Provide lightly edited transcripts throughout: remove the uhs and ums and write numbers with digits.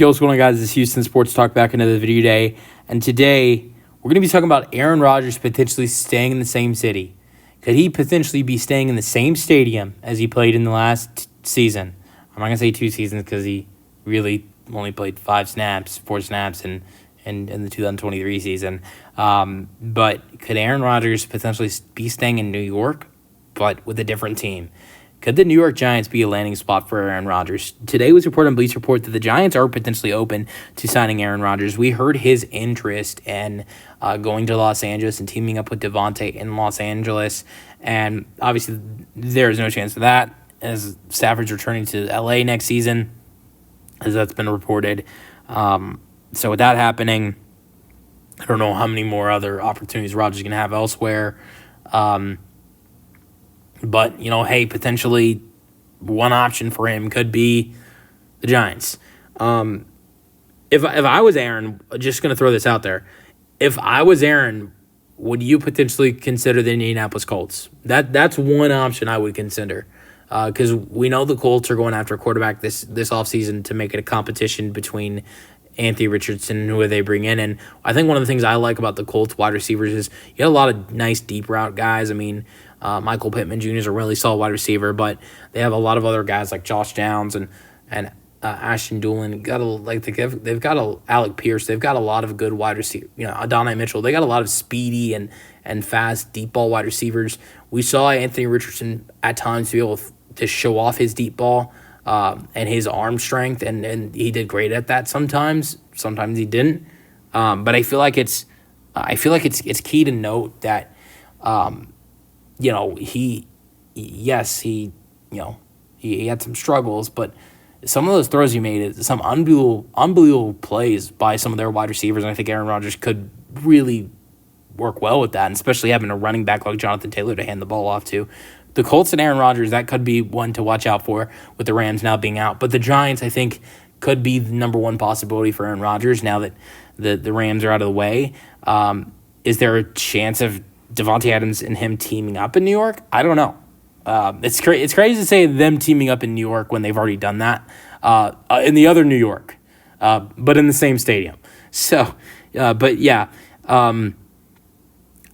Yo, what's going on, guys? This is Houston Sports Talk, back another video day. And today, we're going to be talking about Aaron Rodgers potentially staying in the same city. Could he potentially be staying in the same stadium as he played in the last season? I'm not going to say 2 seasons because he really only played 4 snaps in the 2023 season. But could Aaron Rodgers potentially be staying in New York, but with a different team? Could the New York Giants be a landing spot for Aaron Rodgers? Today was reported on Bleacher Report that the Giants are potentially open to signing Aaron Rodgers. We heard his interest in going to Los Angeles and teaming up with Devontae in Los Angeles. And obviously, there is no chance of that, as Stafford's returning to L.A. next season, as that's been reported. So with that happening, I don't know how many more other opportunities Rodgers is going to have elsewhere. But, hey, potentially one option for him could be the Giants. If I was Aaron, just going to throw this out there, if I was Aaron, would you potentially consider the Indianapolis Colts? That's one option I would consider, because we know the Colts are going after a quarterback this offseason to make it a competition between Anthony Richardson and who they bring in. And I think one of the things I like about the Colts wide receivers is you get a lot of nice deep route guys. I mean, Michael Pittman Jr. is a really solid wide receiver, but they have a lot of other guys like Josh Downs and Ashton Doolin. They've got Alec Pierce. They've got a lot of good wide receivers. Adonai Mitchell. They got a lot of speedy and fast deep ball wide receivers. We saw Anthony Richardson at times be able to show off his deep ball and his arm strength, and he did great at that sometimes. Sometimes he didn't. But I feel like it's key to note that he had some struggles, but some of those throws he made, some unbelievable plays by some of their wide receivers, and I think Aaron Rodgers could really work well with that, and especially having a running back like Jonathan Taylor to hand the ball off to. The Colts and Aaron Rodgers, that could be one to watch out for with the Rams now being out. But the Giants, I think, could be the number one possibility for Aaron Rodgers now that the Rams are out of the way. Is there a chance of Devontae Adams and him teaming up in New York? I don't know. It's crazy to say them teaming up in New York when they've already done that in the other New York, but in the same stadium. So, but yeah.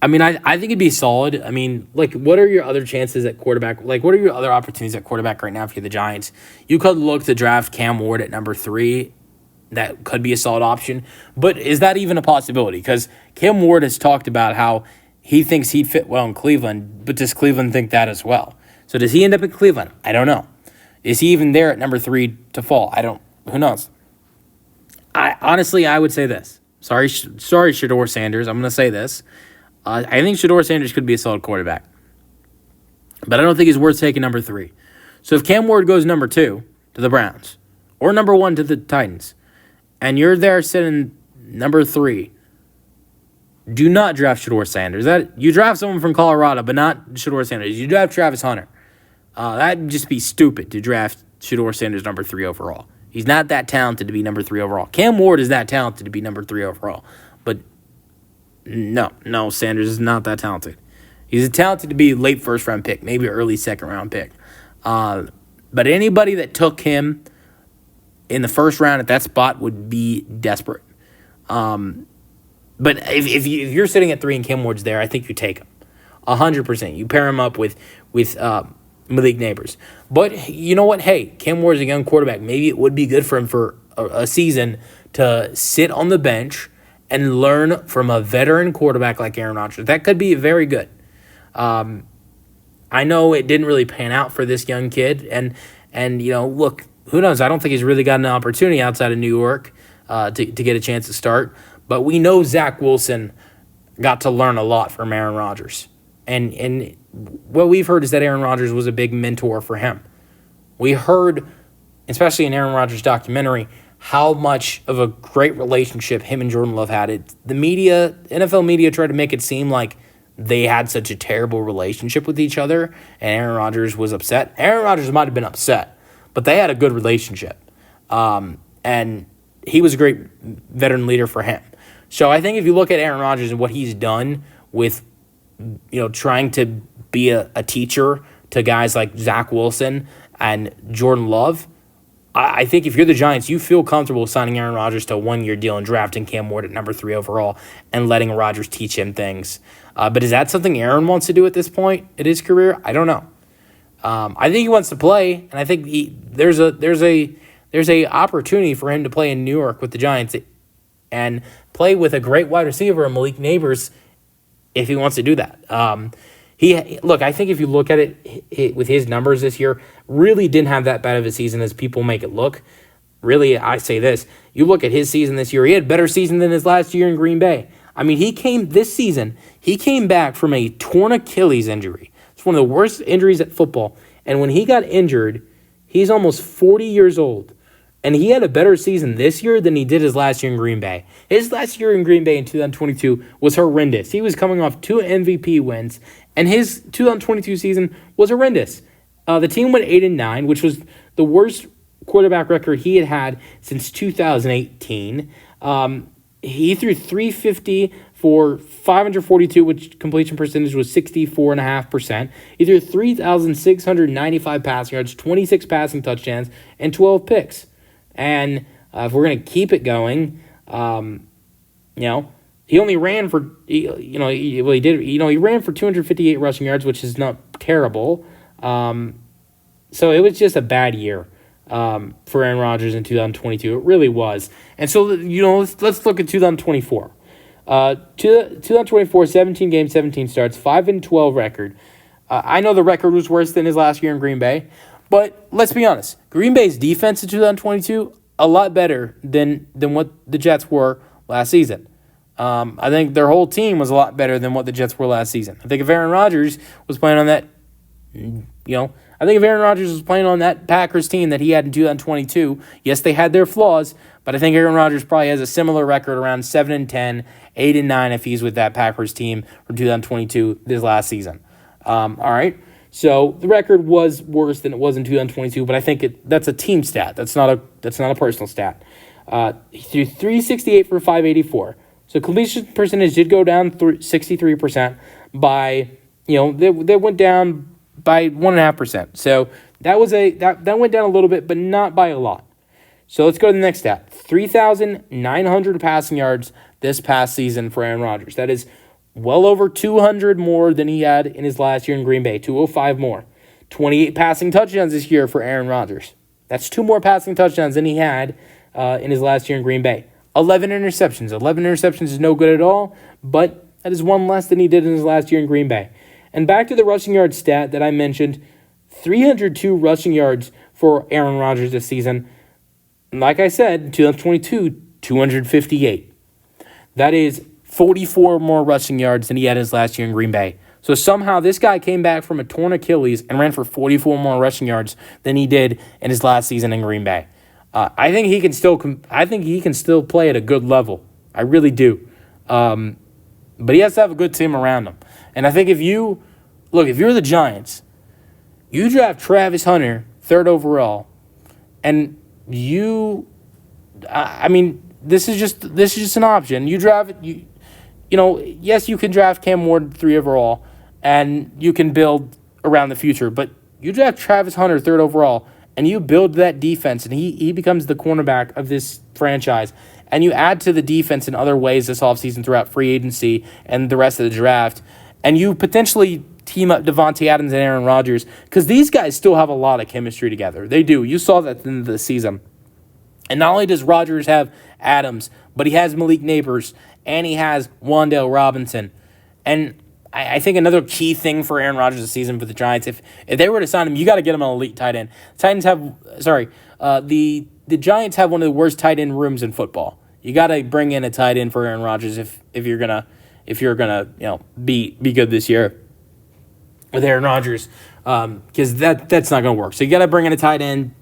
I think it'd be solid. I mean, what are your other chances at quarterback? What are your other opportunities at quarterback right now if you're the Giants? You could look to draft Cam Ward at number 3. That could be a solid option. But is that even a possibility? Because Cam Ward has talked about how he thinks he'd fit well in Cleveland, but does Cleveland think that as well? So does he end up in Cleveland? I don't know. Is he even there at number 3 to fall? Who knows? I would say this. Sorry, Shedeur Sanders. I'm going to say this. I think Shedeur Sanders could be a solid quarterback. But I don't think he's worth taking number 3. So if Cam Ward goes number 2 to the Browns, or number 1 to the Titans, and you're there sitting number 3, do not draft Shedeur Sanders. You draft someone from Colorado, but not Shedeur Sanders. You draft Travis Hunter. That'd just be stupid to draft Shedeur Sanders number 3 overall. He's not that talented to be number 3 overall. Cam Ward is that talented to be number 3 overall. But no, Sanders is not that talented. He's talented to be late first-round pick, maybe early second-round pick. But anybody that took him in the first round at that spot would be desperate. But if you're sitting at 3 and Cam Ward's there, I think you take him 100%. You pair him up with Malik Neighbors. But you know what? Hey, Cam Ward's a young quarterback. Maybe it would be good for him for a season to sit on the bench and learn from a veteran quarterback like Aaron Rodgers. That could be very good. I know it didn't really pan out for this young kid, and look, who knows? I don't think he's really got an opportunity outside of New York to get a chance to start. But we know Zach Wilson got to learn a lot from Aaron Rodgers. And what we've heard is that Aaron Rodgers was a big mentor for him. We heard, especially in Aaron Rodgers' documentary, how much of a great relationship him and Jordan Love had. The media, NFL media, tried to make it seem like they had such a terrible relationship with each other, and Aaron Rodgers was upset. Aaron Rodgers might have been upset, but they had a good relationship. And he was a great veteran leader for him. So I think if you look at Aaron Rodgers and what he's done with, trying to be a teacher to guys like Zach Wilson and Jordan Love, I think if you're the Giants, you feel comfortable signing Aaron Rodgers to a 1-year deal and drafting Cam Ward at number 3 overall and letting Rodgers teach him things. But is that something Aaron wants to do at this point in his career? I don't know. I think he wants to play, and I think there's a opportunity for him to play in New York with the Giants and play with a great wide receiver, Malik Neighbors, if he wants to do that. I think if you look at it with his numbers this year, really didn't have that bad of a season as people make it look. Really, I say this. You look at his season this year, he had a better season than his last year in Green Bay. I mean, he came back from a torn Achilles injury. It's one of the worst injuries at football. And when he got injured, he's almost 40 years old. And he had a better season this year than he did his last year in Green Bay. His last year in Green Bay in 2022 was horrendous. He was coming off 2 MVP wins, and his 2022 season was horrendous. The team went 8-9, which was the worst quarterback record he had since 2018. He threw 350 for 542, which completion percentage was 64.5%. He threw 3,695 passing yards, 26 passing touchdowns, and 12 picks. And if we're going to keep it going, he only ran for he ran for 258 rushing yards, which is not terrible. So it was just a bad year for Aaron Rodgers in 2022. It really was. And so let's look at 2024. 2024, 17 games, 17 starts, 5-12 record. I know the record was worse than his last year in Green Bay. But let's be honest, Green Bay's defense in 2022, a lot better than what the Jets were last season. I think their whole team was a lot better than what the Jets were last season. I think if Aaron Rodgers was playing on that, Packers team that he had in 2022, yes, they had their flaws, but I think Aaron Rodgers probably has a similar record around 7-10, 8-9 if he's with that Packers team from 2022 this last season. All right. So the record was worse than it was in 2022, but I think that's a team stat. That's not a personal stat. He threw 368 for 584. So completion percentage did go down 63% by, they went down by 1.5%. So that went down a little bit, but not by a lot. So let's go to the next stat. 3,900 passing yards this past season for Aaron Rodgers. That is well over 200 more than he had in his last year in Green Bay, 205 more. 28 passing touchdowns this year for Aaron Rodgers. That's 2 more passing touchdowns than he had in his last year in Green Bay. 11 interceptions. 11 interceptions is no good at all, but that is 1 less than he did in his last year in Green Bay. And back to the rushing yard stat that I mentioned, 302 rushing yards for Aaron Rodgers this season. Like I said, in 2022, 258. That is 44 more rushing yards than he had his last year in Green Bay. So somehow this guy came back from a torn Achilles and ran for 44 more rushing yards than he did in his last season in Green Bay. I think he can still play at a good level. I really do. But he has to have a good team around him. And I think if you're the Giants, you draft Travis Hunter 3rd overall, and this is just an option. You draft yes, you can draft Cam Ward 3 overall, and you can build around the future. But you draft Travis Hunter 3rd overall, and you build that defense, and he becomes the cornerback of this franchise. And you add to the defense in other ways this offseason throughout free agency and the rest of the draft. And you potentially team up Devontae Adams and Aaron Rodgers, because these guys still have a lot of chemistry together. They do. You saw that in the season. And not only does Rodgers have Adams, but he has Malik Neighbors, and he has Wan'Dale Robinson. And I think another key thing for Aaron Rodgers this season for the Giants, if they were to sign him, you got to get him an elite tight end. The Giants have one of the worst tight end rooms in football. You got to bring in a tight end for Aaron Rodgers if you're gonna be good this year with Aaron Rodgers, because that's not gonna work. So you got to bring in a tight end.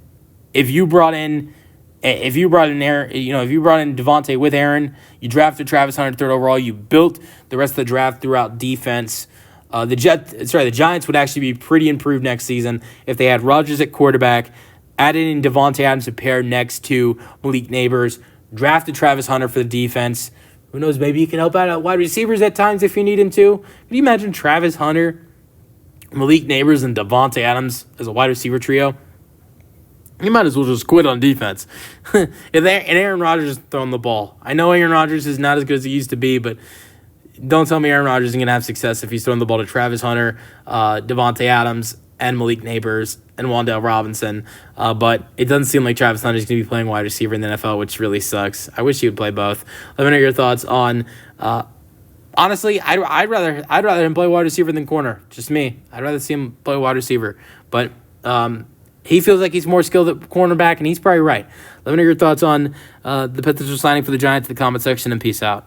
If you brought in Devontae with Aaron, you drafted Travis Hunter 3rd overall, you built the rest of the draft throughout defense. The Giants would actually be pretty improved next season if they had Rodgers at quarterback, added in Devontae Adams to pair next to Malik Neighbors, drafted Travis Hunter for the defense. Who knows, maybe he can help out wide receivers at times if you need him to. Can you imagine Travis Hunter, Malik Neighbors, and Devontae Adams as a wide receiver trio? He might as well just quit on defense. And Aaron Rodgers is throwing the ball. I know Aaron Rodgers is not as good as he used to be, but don't tell me Aaron Rodgers isn't going to have success if he's throwing the ball to Travis Hunter, Devontae Adams, and Malik Neighbors, and Wan'Dale Robinson. But it doesn't seem like Travis Hunter is going to be playing wide receiver in the NFL, which really sucks. I wish he would play both. Let me know your thoughts on... honestly, I'd rather him play wide receiver than corner. Just me. I'd rather see him play wide receiver. But... he feels like he's more skilled at cornerback, and he's probably right. Let me know your thoughts on the potential signing for the Giants in the comment section, and peace out.